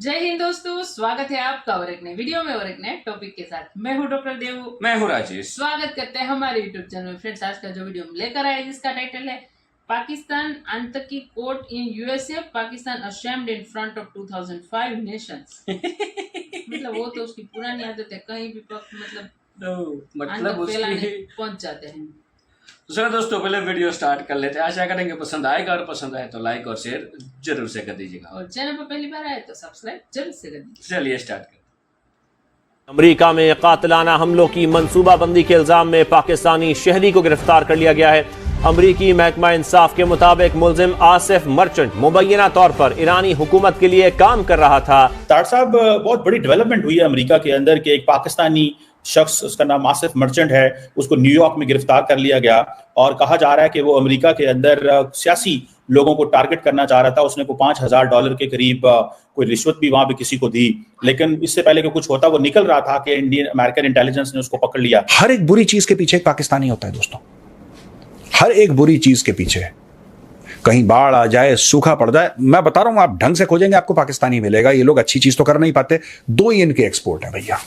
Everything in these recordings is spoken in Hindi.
जय हिंद दोस्तों, स्वागत है आपका और एक नए वीडियो में और एक नए टॉपिक के साथ। मैं हूं डॉक्टर देव, मैं हूं राजेश। स्वागत करते हैं हमारे यूट्यूब चैनल में। फ्रेंड्स, आज का जो वीडियो हम लेकर आए जिसका टाइटल है पाकिस्तान आतंकी court in USA, Pakistan ashamed in front of 2005 Nations. मतलब वो तो उसकी पुरानी आदत है, कहीं भी मतलब उसकी पहुंच जाते हैं। तो चलो दोस्तों, पहले वीडियो स्टार्ट कर लेते हैं। आशा करेंगे पसंद आएगा और पसंद आए तो लाइक और शेयर जरूर से कर दीजिएगा और चैनल पर पहली बार आए तो सब्सक्राइब जरूर से कर दीजिए। चलिए स्टार्ट करते हैं। अमेरिका में कातिलाना हमलों की मंसूबाबंदी के इल्जाम में पाकिस्तानी शहरी को गिरफ्तार कर लिया गया है। अमरीकी महकमा इंसाफ के मुताबिक मुलजिम आसिफ मर्चेंट मुबैना तौर पर ईरानी हुकूमत के लिए काम कर रहा था। तार साहब, बहुत बड़ी डेवलपमेंट हुई है अमेरिका के अंदर कि एक पाकिस्तानी शख्स, उसका नाम आसिफ मर्चेंट है, उसको न्यूयॉर्क में गिरफ्तार कर लिया गया और कहा जा रहा है कि वो अमेरिका के अंदर सियासी लोगों को टारगेट करना चाह रहा था। उसने को $5,000 के करीब कोई रिश्वत भी वहां पे किसी को दी, लेकिन इससे पहले कि कुछ होता वो निकल रहा था कि इंडियन अमेरिकन इंटेलिजेंस ने उसको पकड़ लिया। हर एक बुरी चीज के पीछे एक पाकिस्तानी होता है दोस्तों, हर एक बुरी चीज के पीछे। कहीं बाढ़ आ जाए, सूखा पड़ जाए, मैं बता रहा हूं, आप ढंग से खोजेंगे आपको पाकिस्तानी मिलेगा। ये लोग अच्छी चीज तो कर नहीं पाते। दो ही इनके एक्सपोर्ट है भैया,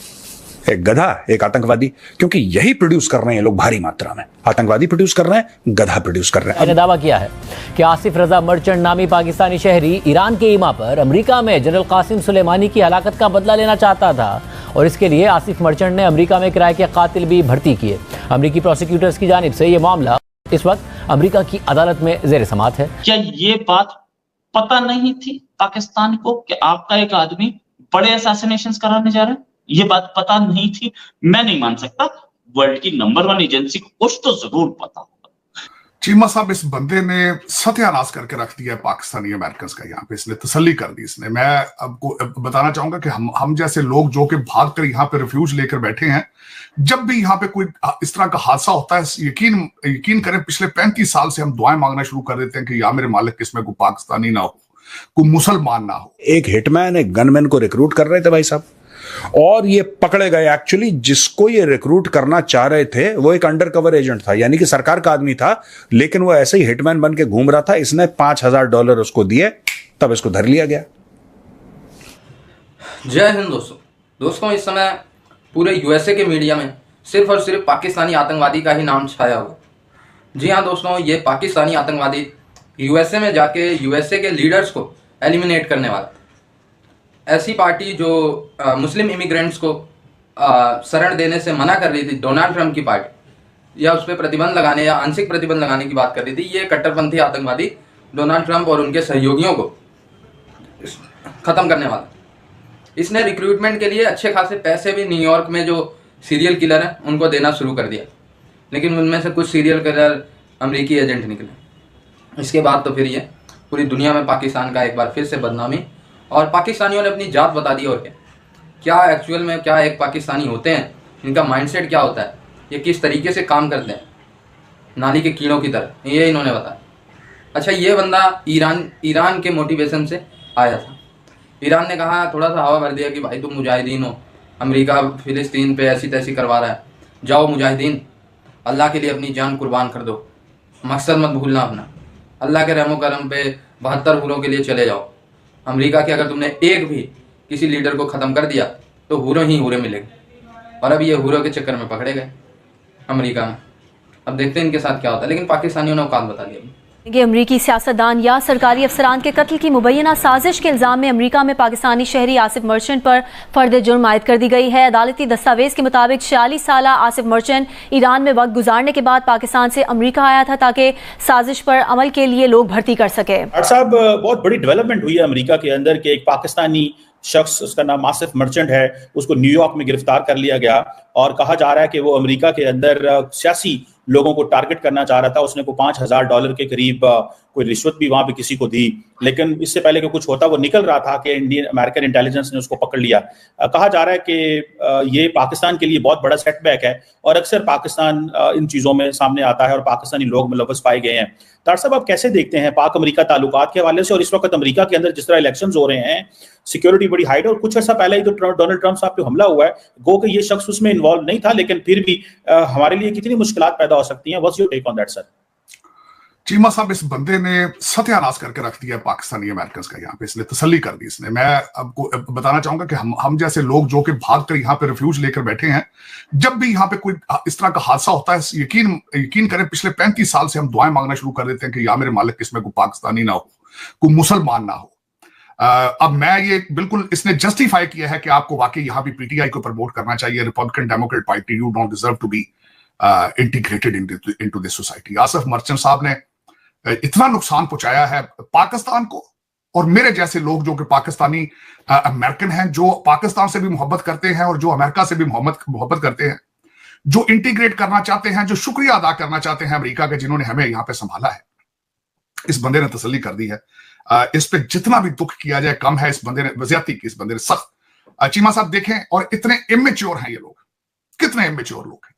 एक गधा एक आतंकवादी, क्योंकि यही प्रोड्यूस कर रहे हैं लोग भारी मात्रा में। आतंकवादी प्रोड्यूस कर रहे हैं, गधा प्रोड्यूस कर रहे हैं। मैंने दावा किया है कि आसिफ रजा मर्चेंट नामी पाकिस्तानी शहरी ईरान के इमा पर अमेरिका में जनरल कासिम सुलेमानी की हलाकत का बदला लेना चाहता था और इसके लिए आसिफ मर्चेंट ने अमेरिका में किराए के कातिल भी भर्ती किए। अमेरिकी प्रोसिक्यूटर्स की जानिब से यह मामला इस वक्त अमेरिका की अदालत में जेर समाअत है। क्या ये बात पता नहीं थी पाकिस्तान को कि आपका एक आदमी बड़े असैसिनेशंस कराने जा रहा है? ये बात पता नहीं थी? मैं नहीं मान सकता। वर्ल्ड की नंबर 1 एजेंसी को कुछ तो जरूर पता होगा। चीमा साहब, इस बंदे ने सत्यानाश करके रख दिया है पाकिस्तानी अमेरिकन का। यहाँ पे इसने तसल्ली कर दी। इसने, मैं आपको बताना चाहूंगा कि हम जैसे लोग जो कि भागकर यहाँ पे रिफ्यूज लेकर बैठे हैं, जब भी यहाँ पे कोई इस तरह का हादसा होता है, यकीन करें, पिछले 35 साल से हम दुआएं मांगना शुरू कर देते हैं कि या मेरे मालिक इसमें कोई पाकिस्तानी ना हो, कोई मुसलमान ना हो। एक हिटमैन एक गनमैन को रिक्रूट कर रहे थे भाई साहब, और ये पकड़े गए। एक्चुअली जिसको ये रिक्रूट करना चाह रहे थे वो एक अंडरकवर एजेंट था, यानी कि सरकार का आदमी था, लेकिन वो ऐसे ही हिटमैन बन के घूम रहा था। इसने $5,000 उसको दिए, तब इसको धर लिया गया। जय हिंद दोस्तों, इस समय पूरे यूएसए के मीडिया में सिर्फ और सिर्फ पाकिस्तानी आतंकवादी का ही नाम छाया हुआ। जी हाँ दोस्तों, ये पाकिस्तानी आतंकवादी यूएसए में जाके यूएसए के लीडर्स को एलिमिनेट करने वाला। ऐसी पार्टी जो मुस्लिम इमिग्रेंट्स को शरण देने से मना कर रही थी, डोनाल्ड ट्रंप की पार्टी, या उस पर प्रतिबंध लगाने या आंशिक प्रतिबंध लगाने की बात कर रही थी, ये कट्टरपंथी आतंकवादी डोनाल्ड ट्रंप और उनके सहयोगियों को ख़त्म करने वाला। इसने रिक्रूटमेंट के लिए अच्छे खासे पैसे भी न्यूयॉर्क में जो सीरियल किलर हैं उनको देना शुरू कर दिया, लेकिन उनमें से कुछ सीरियल किलर अमेरिकी एजेंट निकले। इसके बाद तो फिर ये पूरी दुनिया में पाकिस्तान का एक बार फिर से बदनामी, और पाकिस्तानियों ने अपनी जात बता दी। और क्या एक्चुअल में क्या एक पाकिस्तानी होते हैं, इनका माइंडसेट क्या होता है, ये किस तरीके से काम करते हैं, नाली के कीड़ों की तरह, ये इन्होंने बताया। अच्छा, ये बंदा ईरान के मोटिवेशन से आया था। ईरान ने कहा, थोड़ा सा हवा भर दिया कि भाई तुम मुजाहिदीन हो, अमेरिका फ़िलिस्तीन पे ऐसी तैसी करवा रहा है, जाओ मुजाहिदीन, अल्लाह के लिए अपनी जान कुर्बान कर दो, मकसद मत भूलना अपना, अल्लाह के रहमो करम पे 72 हूरों के लिए चले जाओ। अमेरिका के अगर तुमने एक भी किसी लीडर को ख़त्म कर दिया तो हूरों ही हूरे मिलेंगे। और अब ये हूरों के चक्कर में पकड़े गए अमेरिका में। अब देखते हैं इनके साथ क्या होता है, लेकिन पाकिस्तानियों ने औकात बता दिया। अमरीकी सियासतदान या सरकारी अफसरान के कत्ल की मुबैना साजिश के इल्जाम में अमरीका में पाकिस्तानी शहरी आसिफ मर्चेंट पर फर्द जुर्म आयद कर दी गई है। अदालती दस्तावेज के मुताबिक 46 साला आसिफ मर्चेंट ईरान में वक्त गुजारने के बाद पाकिस्तान से अमरीका आया था ताकि साजिश पर अमल के लिए लोग भर्ती कर सके। साहब, बहुत बड़ी डेवलपमेंट हुई है अमेरिका के अंदर कि एक पाकिस्तानी शख्स, उसका नाम आसिफ मर्चेंट है, उसको न्यूयॉर्क में गिरफ्तार कर लिया गया और कहा जा रहा है कि वो अमेरिका के अंदर सियासी लोगों को टारगेट करना चाह रहा था। उसने को $5,000 के करीब कोई रिश्वत भी वहां पे किसी को दी, लेकिन इससे पहले कि कुछ होता वो निकल रहा था कि इंडियन अमेरिकन इंटेलिजेंस ने उसको पकड़ लिया। कहा जा रहा है कि ये पाकिस्तान के लिए बहुत बड़ा सेटबैक है और अक्सर पाकिस्तान इन चीज़ों में सामने आता है और पाकिस्तानी लोग मुलव्वस पाए गए हैं। तार साहब, आप कैसे देखते हैं पाक अमेरिका ताल्लुकात के हवाले से, और इस वक्त अमेरिका के अंदर जिस तरह इलेक्शंस हो रहे हैं, सिक्योरिटी बड़ी हाइट, और कुछ अर्सा पहले ही तो डोनाल्ड ट्रंप साहब पे हमला हुआ है, गो कि ये शख्स उसमें इन्वॉल्व नहीं था, लेकिन फिर भी हमारे लिए कितनी मुश्किलात पैदा हो सकती हैं। What's your take on that sir? Cheema साहब, इस बंदे ने सत्यानाश करके रख दिया पाकिस्तानी अमेरिकन का यहाँ पे, इसने तसल्ली कर दी इसने। मैं आपको बताना चाहूंगा कि हम जैसे लोग जो कि भाग कर यहाँ पे रिफ्यूज लेकर बैठे हैं, जब भी यहाँ पे कोई इस तरह का हादसा होता है, यकीन करें पिछले 35 साल से हम दुआएं मांगना शुरू कर देते हैं कि या मेरे मालिक इसमें कोई पाकिस्तानी ना हो, कोई मुसलमान ना हो। अब मैं ये बिल्कुल, इसने जस्टिफाई किया है कि आपको वाकई यहाँ भी पीटीआई को प्रमोट करना चाहिए, Republican Democrat party, you don't deserve to be integrated into this society. Asif Merchant साहब ने इतना नुकसान पहुंचाया है पाकिस्तान को, और मेरे जैसे लोग जो कि पाकिस्तानी अमेरिकन हैं, जो पाकिस्तान से भी मोहब्बत करते हैं और जो अमेरिका से भी मोहब्बत करते हैं, जो इंटीग्रेट करना चाहते हैं, जो शुक्रिया अदा करना चाहते हैं अमेरिका के, जिन्होंने हमें यहां पे संभाला है। इस बंदे ने तसल्ली कर दी है। इस पे जितना भी दुख किया जाए कम है। इस बंदे ने वज़ियती की, इस बंदे ने सख्त। चीमा साहब देखें, और इतने इमेच्योर हैं ये लोग, कितने इमेच्योर लोग हैं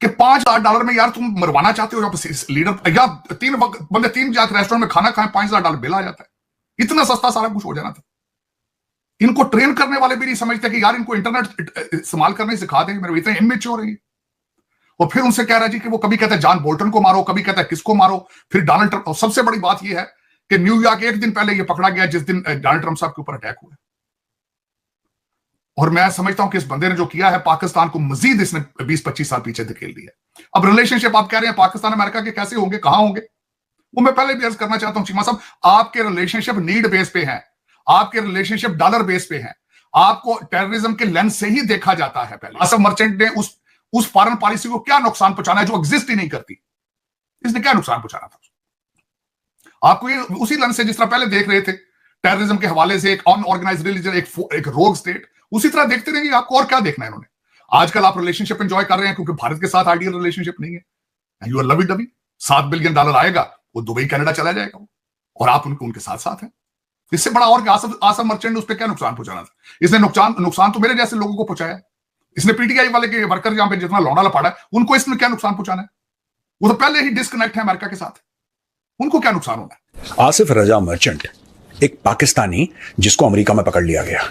कि $5,000 में यार तुम मरवाना चाहते हो लीडर, या 3 बंदे 3 जाकर रेस्टोरेंट में खाना खाएं, $5,000 बिल आ जाता है। इतना सस्ता सारा कुछ हो जाना था। इनको ट्रेन करने वाले भी नहीं समझते कि यार इनको इंटरनेट इस्तेमाल करने सिखा देंगे। मेरे इतने इमेच्योर है। और फिर उनसे कह रहा जी कि वो कभी कहता है जॉन बोल्टन को मारो, कभी कहता है किसको मारो, फिर डोनाल्ड ट्रंप। और सबसे बड़ी बात यह है कि न्यूयॉर्क 1 दिन पहले यह पकड़ा गया जिस दिन डोनाल्ड ट्रंप साहब के ऊपर अटैक हुआ। और मैं समझता हूं कि इस बंदे ने जो किया है, पाकिस्तान को मजीद इसने 20-25 साल पीछे धकेल दिया। अब रिलेशनशिप आप कह रहे हैं पाकिस्तान अमेरिका के कैसे होंगे, कहां होंगे, वो मैं पहले भी अर्ज करना चाहता हूं चीमा साहब, आपके रिलेशनशिप नीड बेस पे है, आपके रिलेशनशिप डॉलर बेस पे है, आपको टेररिज्म के लेंस से ही देखा जाता है। पहले आसिफ मर्चेंट ने उस फॉरेन पॉलिसी को क्या नुकसान पहुंचाना है जो एग्जिस्ट ही नहीं करती, इसने क्या नुकसान पहुंचाना था आपको? ये उसी लेंस से जिस तरह पहले देख रहे थे टेररिज्म के हवाले से, एक अनऑर्गेनाइज्ड रिलीजन, एक रोग स्टेट, उसी तरह देखते रहेंगे। आपको और क्या देखना है इन्होंने? आजकल आप रिलेशनशिप एंजॉय कर रहे हैं क्योंकि भारत के साथ आइडियल रिलेशनशिप नहीं है। यू आर लवी डबी, $7 बिलियन आएगा, वो दुबई कनाडा चला जाएगा, और आप उनके साथ साथ हैं। इससे बड़ा और आसिफ मर्चेंट ने उस पर क्या नुकसान पहुंचाना था? इसने नुकसान तो मेरे जैसे लोगों को पहुंचाया। इसने पीटीआई वाले के वर्कर जहां पे जितना लौंडा लपाड़ा है, उनको इसने क्या नुकसान पहुंचाना है? वो तो पहले ही डिस्कनेक्ट है अमेरिका के साथ, उनको क्या नुकसान होना है? आसिफ रजा मर्चेंट एक पाकिस्तानी जिसको अमेरिका में पकड़ लिया गया।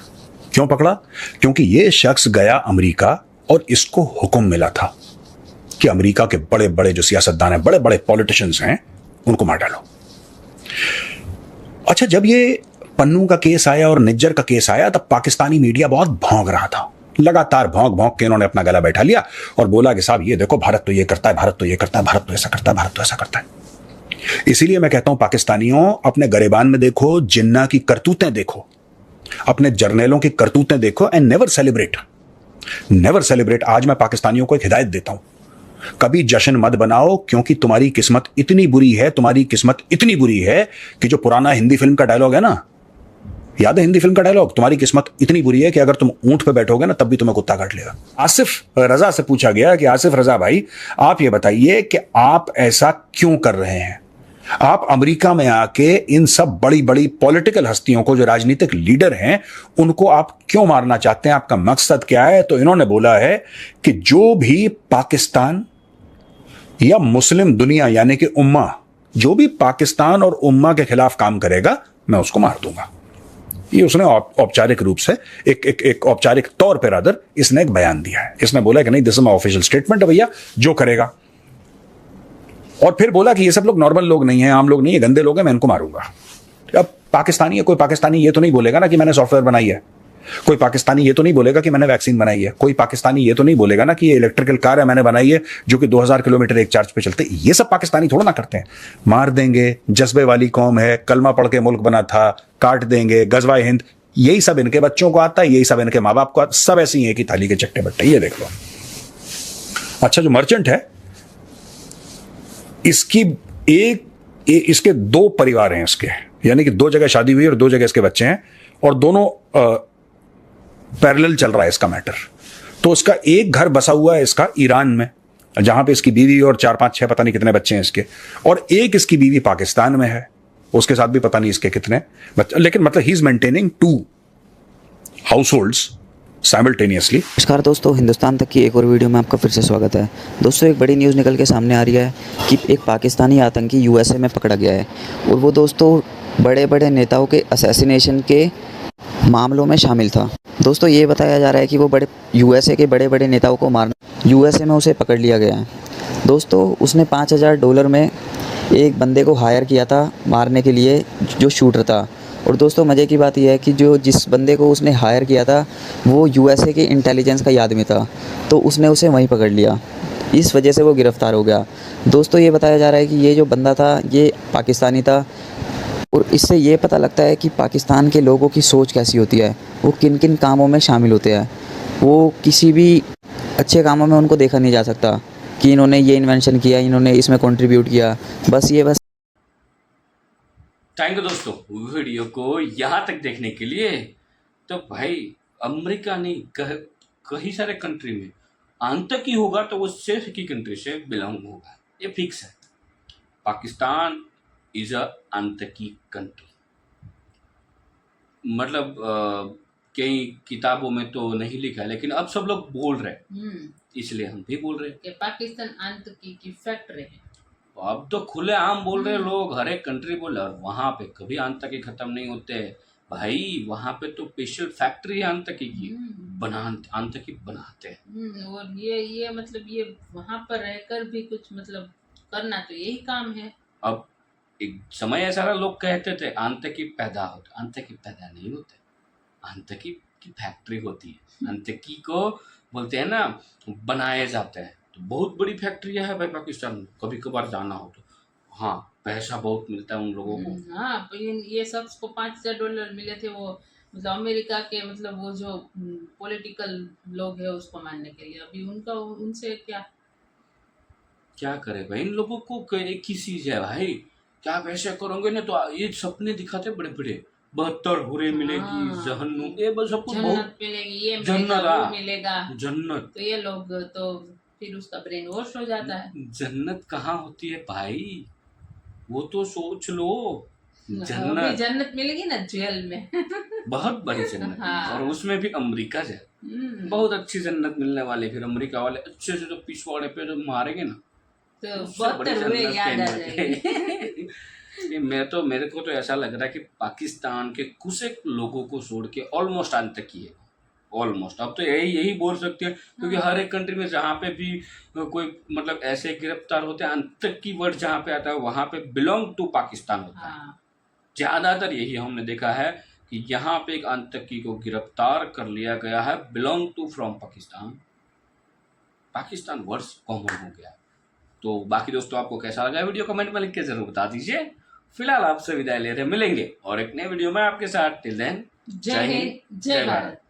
क्यों पकड़ा? क्योंकि यह शख्स गया अमेरिका और इसको हुक्म मिला था कि अमेरिका के बड़े बड़े जो सियासतदान हैं, बड़े बड़े पॉलिटिशियंस हैं, उनको मार डालो। अच्छा, जब ये पन्नू का केस आया और निज्जर का केस आया, तब पाकिस्तानी मीडिया बहुत भौंक रहा था। लगातार भौंक के इन्होंने अपना गला बैठा लिया और बोला कि साहब ये देखो, भारत तो ये करता है, भारत तो ये करता है, भारत तो ऐसा करता है, भारत तो ऐसा करता है। इसीलिए मैं कहता हूं पाकिस्तानियों, अपने गरेबान में देखो, जिन्ना की करतूतें देखो, अपने जर्नैलों की करतूतें देखो, एंड नेवर सेलिब्रेट। आज मैं पाकिस्तानियों को एक हिदायत देता हूं, कभी जश्न मत बनाओ, क्योंकि तुम्हारी किस्मत इतनी बुरी है, कि जो पुराना हिंदी फिल्म का डायलॉग है ना, याद है हिंदी फिल्म का डायलॉग, तुम्हारी किस्मत इतनी बुरी है कि अगर तुम ऊंट पे बैठोगे ना, तब भी तुम्हें कुत्ता काट लेगा। आसिफ रजा से पूछा गया कि आसिफ रजा भाई, आप ये बताइए कि आप ऐसा क्यों कर रहे हैं? आप अमेरिका में आके इन सब बड़ी बड़ी पॉलिटिकल हस्तियों को, जो राजनीतिक लीडर हैं, उनको आप क्यों मारना चाहते हैं? आपका मकसद क्या है? तो इन्होंने बोला है कि जो भी पाकिस्तान या मुस्लिम दुनिया यानी कि उम्मा, जो भी पाकिस्तान और उम्मा के खिलाफ काम करेगा, मैं उसको मार दूंगा। ये उसने औपचारिक रूप से एक औपचारिक तौर पर रादर इसने एक बयान दिया है। इसने बोला कि नहीं, this is my official statement है भैया, जो करेगा। और फिर बोला कि ये सब लोग नॉर्मल लोग नहीं हैं, आम लोग नहीं है, गंदे लोग हैं, मैं इनको मारूंगा। अब पाकिस्तानी है, कोई पाकिस्तानी ये तो नहीं बोलेगा ना कि मैंने सॉफ्टवेयर बनाई है, कोई पाकिस्तानी ये तो नहीं बोलेगा कि मैंने वैक्सीन बनाई है, कोई पाकिस्तानी ये तो नहीं बोलेगा ना कि ये इलेक्ट्रिकल कार है मैंने बनाई है जो कि 2000 किलोमीटर एक चार्ज पे चलते। ये सब पाकिस्तानी थोड़ा ना करते हैं। मार देंगे, जज्बे वाली कौम है, कलमा पढ़ के मुल्क बना था, काट देंगे, गजवाए हिंद, यही सब इनके बच्चों को आता है, यही सब इनके माँ बाप को आता, सब ऐसे ही है कि थाली के चट्टे बट्टे। ये देख लो। अच्छा, जो मर्चेंट है, इसके 2 परिवार हैं इसके, यानी कि 2 जगह शादी हुई और 2 जगह इसके बच्चे हैं, और दोनों पैरेलल चल रहा है इसका मैटर। तो इसका एक घर बसा हुआ है इसका ईरान में, जहां पे इसकी बीवी और 4, 5, 6 पता नहीं कितने बच्चे हैं इसके, और एक इसकी बीवी पाकिस्तान में है, उसके साथ भी पता नहीं इसके कितने बच्चे, लेकिन मतलब he is maintaining 2 households simultaneously. नमस्कार दोस्तों, हिंदुस्तान तक की एक और वीडियो में आपका फिर से स्वागत है। दोस्तों, एक बड़ी न्यूज़ निकल के सामने आ रही है कि एक पाकिस्तानी आतंकी यूएसए में पकड़ा गया है, और वो दोस्तों बड़े बड़े नेताओं के असैसिनेशन के मामलों में शामिल था। दोस्तों, ये बताया जा रहा है कि वो यूएसए के बड़े बड़े नेताओं को मारना, यूएसए में उसे पकड़ लिया गया है। दोस्तों, उसने $5000 में एक बंदे को हायर किया था मारने के लिए, जो शूटर था। और दोस्तों मज़े की बात यह है कि जिस बंदे को उसने हायर किया था वो यूएसए के इंटेलिजेंस का ही आदमी था, तो उसने उसे वहीं पकड़ लिया। इस वजह से वो गिरफ़्तार हो गया। दोस्तों ये बताया जा रहा है कि ये जो बंदा था ये पाकिस्तानी था, और इससे ये पता लगता है कि पाकिस्तान के लोगों की सोच कैसी होती है, वो किन किन कामों में शामिल होते हैं। वो किसी भी अच्छे कामों में उनको देखा नहीं जा सकता कि इन्होंने ये इन्वेंशन किया, इन्होंने इसमें कंट्रीब्यूट किया। बस थैंक यू दोस्तों वीडियो को यहाँ तक देखने के लिए। तो भाई अमेरिका नहीं, कई सारे कंट्री में आतंकी होगा तो वो सिर्फ की कंट्री से बिलोंग होगा, ये फिक्स है। पाकिस्तान इज अ आतंकी कंट्री। मतलब कई किताबों में तो नहीं लिखा है, लेकिन अब सब लोग बोल रहे हैं, इसलिए हम भी बोल रहे हैं कि पाकिस्तान आतंकी की फैक्ट्री है। अब तो खुले आम बोल रहे लोग, हर एक कंट्री बोल रहे। और वहां पे कभी आतंकी खत्म नहीं होते भाई, वहां पे तो स्पेशल फैक्ट्री है आतंकी की, आतंकी बनाते हैं। और ये मतलब ये वहां पर रहकर भी कुछ मतलब करना तो यही काम है। अब एक समय ऐसा रहा, लोग कहते थे आतंकी पैदा होते, आतंकी पैदा नहीं होते, आतंकी की फैक्ट्री होती है। आतंकी को बोलते हैं ना, बनाए जाते हैं। तो बहुत बड़ी फैक्ट्री है भाई पाकिस्तान में, कभी कभार जाना हो तो। हाँ, पैसा बहुत मिलता है उन लोगों को। हाँ, ये शख्स को $5,000 मिले थे, वो मतलब अमेरिका के मतलब वो जो पॉलिटिकल लोग हैं उसको मारने के लिए। अभी उनका उनसे क्या करे भाई, इन लोगों को एक ही चीज है भाई, क्या पैसे करोगे ना तो ये सपने दिखाते बड़े बड़े, 72 हुरे मिलेगी, जहन्नुम, ये बस सब कुछ बहुत मिलेगी, ये जन्नत, वो मिलेगा, जन्नत। तो ये लोग तो फिर उसका ब्रेन वॉश हो जाता है। जन्नत कहाँ होती है भाई, वो तो सोच लो। जन्नत मिलेगी ना जेल में। बहुत बड़ी जन्नत। हाँ। और उसमें भी अमेरिका से बहुत अच्छी जन्नत मिलने वाली। फिर अमेरिका वाले अच्छे से तो पिछवाड़े पे तो मारेंगे ना, तो 72 हुए याद आ जाएंगे। मेरे को तो ऐसा लग रहा है कि पाकिस्तान के कुछ एक लोगों को छोड़ के ऑलमोस्ट आतंकी है, ऑलमोस्ट। अब तो यही बोल सकते हैं, क्योंकि हर एक कंट्री में जहाँ पे भी कोई मतलब ऐसे गिरफ्तार होते हैं, आतंकी वर्ड जहाँ पे आता है वहाँ पे बिलोंग टू पाकिस्तान होता है। ज्यादातर यही हमने देखा है कि यहाँ पे एक आतंकी को गिरफ्तार कर लिया गया है, belong to from Pakistan. Pakistan words common हो गया। तो बाकी दोस्तों आपको कैसा लगा वीडियो कमेंट में लिख के जरूर बता दीजिए। फिलहाल आपसे विदाई ले रहे, मिलेंगे और एक नए वीडियो में आपके साथ। टिल देन, जय हिंद, जय भारत।